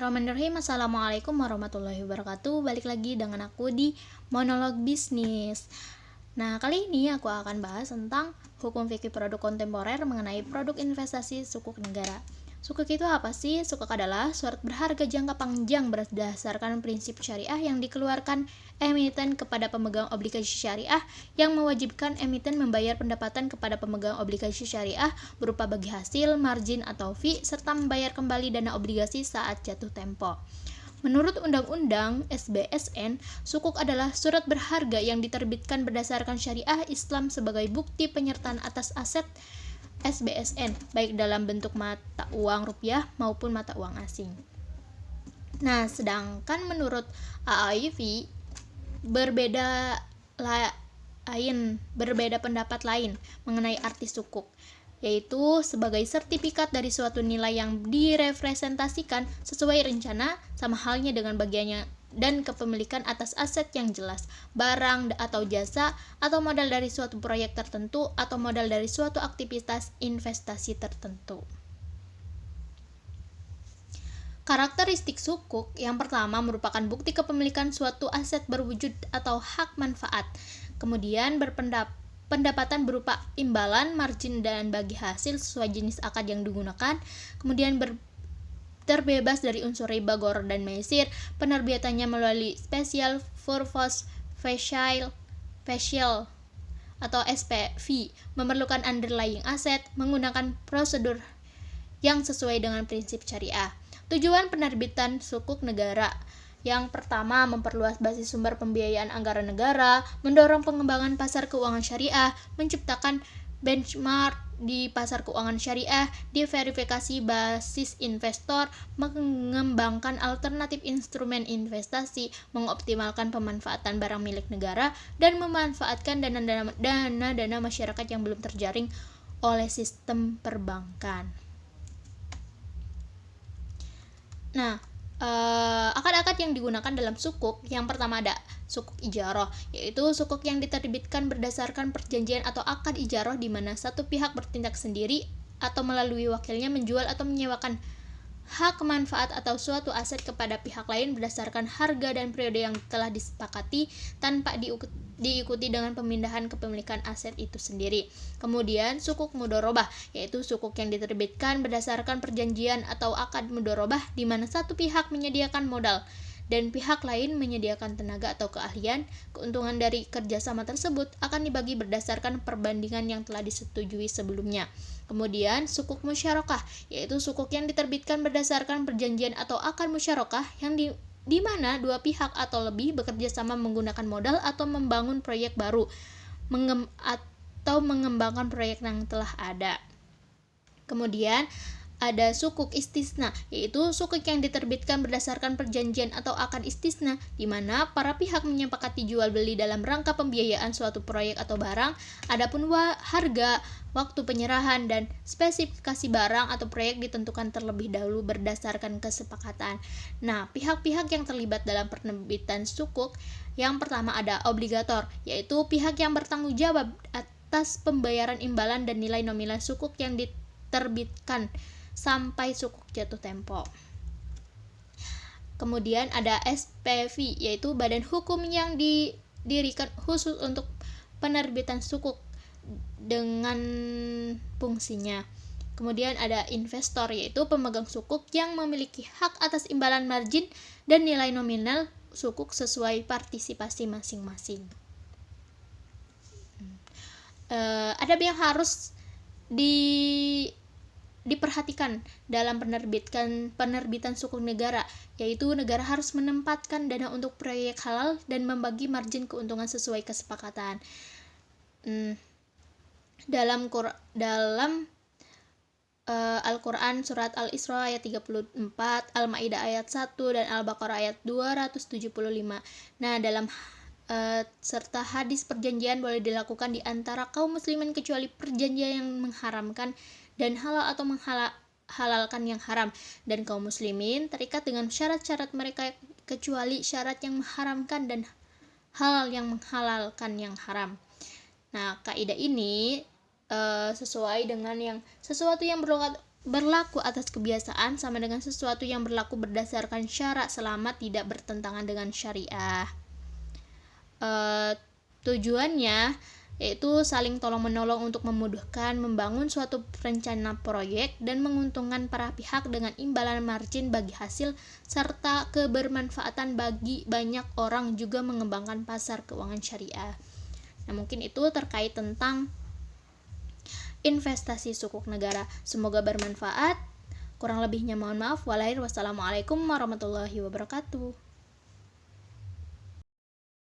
Bismillahirrahmanirrahim. Assalamualaikum warahmatullahi wabarakatuh. Balik lagi dengan aku di Monolog Bisnis. Nah, kali ini aku akan bahas tentang hukum fikih produk kontemporer mengenai produk investasi sukuk negara. Sukuk itu apa sih? Sukuk adalah surat berharga jangka panjang berdasarkan prinsip syariah yang dikeluarkan emiten kepada pemegang obligasi syariah yang mewajibkan emiten membayar pendapatan kepada pemegang obligasi syariah berupa bagi hasil, margin atau fee, serta membayar kembali dana obligasi saat jatuh tempo. Menurut Undang-Undang SBSN, sukuk adalah surat berharga yang diterbitkan berdasarkan syariah Islam sebagai bukti penyertaan atas aset SBSN, baik dalam bentuk mata uang rupiah maupun mata uang asing. Nah, sedangkan menurut AAIV berbeda pendapat lain mengenai arti sukuk, yaitu sebagai sertifikat dari suatu nilai yang direpresentasikan sesuai rencana, sama halnya dengan bagiannya dan kepemilikan atas aset yang jelas, barang atau jasa, atau modal dari suatu proyek tertentu, atau modal dari suatu aktivitas investasi tertentu. Karakteristik sukuk yang pertama merupakan bukti kepemilikan suatu aset berwujud atau hak manfaat. Kemudian pendapatan berupa imbalan, margin, dan bagi hasil sesuai jenis akad yang digunakan. Kemudian terbebas dari unsur riba, gharar, dan maisir. Penerbitannya melalui Special Purpose Special atau SPV, memerlukan underlying asset, menggunakan prosedur yang sesuai dengan prinsip syariah. Tujuan penerbitan sukuk negara: yang pertama, memperluas basis sumber pembiayaan anggaran negara, mendorong pengembangan pasar keuangan syariah, menciptakan benchmark di pasar keuangan syariah, diverifikasi basis investor, mengembangkan alternatif instrumen investasi, mengoptimalkan pemanfaatan barang milik negara, dan memanfaatkan dana masyarakat yang belum terjaring oleh sistem perbankan. Nah, akad-akad yang digunakan dalam sukuk, yang pertama ada sukuk ijarah, yaitu sukuk yang diterbitkan berdasarkan perjanjian atau akad ijarah di mana satu pihak bertindak sendiri atau melalui wakilnya menjual atau menyewakan hak manfaat atau suatu aset kepada pihak lain berdasarkan harga dan periode yang telah disepakati tanpa diikuti dengan pemindahan kepemilikan aset itu sendiri. Kemudian sukuk mudharabah, yaitu sukuk yang diterbitkan berdasarkan perjanjian atau akad mudharabah di mana satu pihak menyediakan modal dan pihak lain menyediakan tenaga atau keahlian. Keuntungan dari kerjasama tersebut akan dibagi berdasarkan perbandingan yang telah disetujui sebelumnya. Kemudian sukuk musyarakah, yaitu sukuk yang diterbitkan berdasarkan perjanjian atau akad musyarakah yang di mana dua pihak atau lebih bekerja sama menggunakan modal atau membangun proyek baru atau mengembangkan proyek yang telah ada. Kemudian ada sukuk istisna, yaitu sukuk yang diterbitkan berdasarkan perjanjian atau akad istisna di mana para pihak menyepakati jual beli dalam rangka pembiayaan suatu proyek atau barang. Adapun harga, waktu penyerahan, dan spesifikasi barang atau proyek ditentukan terlebih dahulu berdasarkan kesepakatan. Nah, pihak-pihak yang terlibat dalam penerbitan sukuk, yang pertama ada obligator, yaitu pihak yang bertanggung jawab atas pembayaran imbalan dan nilai nominal sukuk yang diterbitkan sampai sukuk jatuh tempo. Kemudian ada SPV, yaitu badan hukum yang didirikan khusus untuk penerbitan sukuk dengan fungsinya. Kemudian ada investor, yaitu pemegang sukuk yang memiliki hak atas imbalan margin dan nilai nominal sukuk sesuai partisipasi masing-masing. Ada yang harus diperhatikan dalam penerbitan sukuk negara, yaitu negara harus menempatkan dana untuk proyek halal dan membagi margin keuntungan sesuai kesepakatan. Dalam Al-Quran surat Al-Isra ayat 34, Al-Maidah ayat 1, dan Al-Baqarah ayat 275. Nah, dalam serta hadis perjanjian boleh dilakukan di antara kaum muslimin kecuali perjanjian yang mengharamkan dan halal atau menghalalkan yang haram, dan kaum muslimin terikat dengan syarat-syarat mereka kecuali syarat yang mengharamkan dan halal yang menghalalkan yang haram. Nah, kaidah ini sesuai dengan sesuatu yang berlaku atas kebiasaan sama dengan sesuatu yang berlaku berdasarkan syarak selama tidak bertentangan dengan syariah. Tujuannya yaitu saling tolong-menolong untuk memudahkan membangun suatu rencana proyek dan menguntungkan para pihak dengan imbalan margin bagi hasil serta kebermanfaatan bagi banyak orang, juga mengembangkan pasar keuangan syariah. Nah, mungkin itu terkait tentang investasi sukuk negara. Semoga bermanfaat. Kurang lebihnya mohon maaf. Wassalamualaikum warahmatullahi wabarakatuh.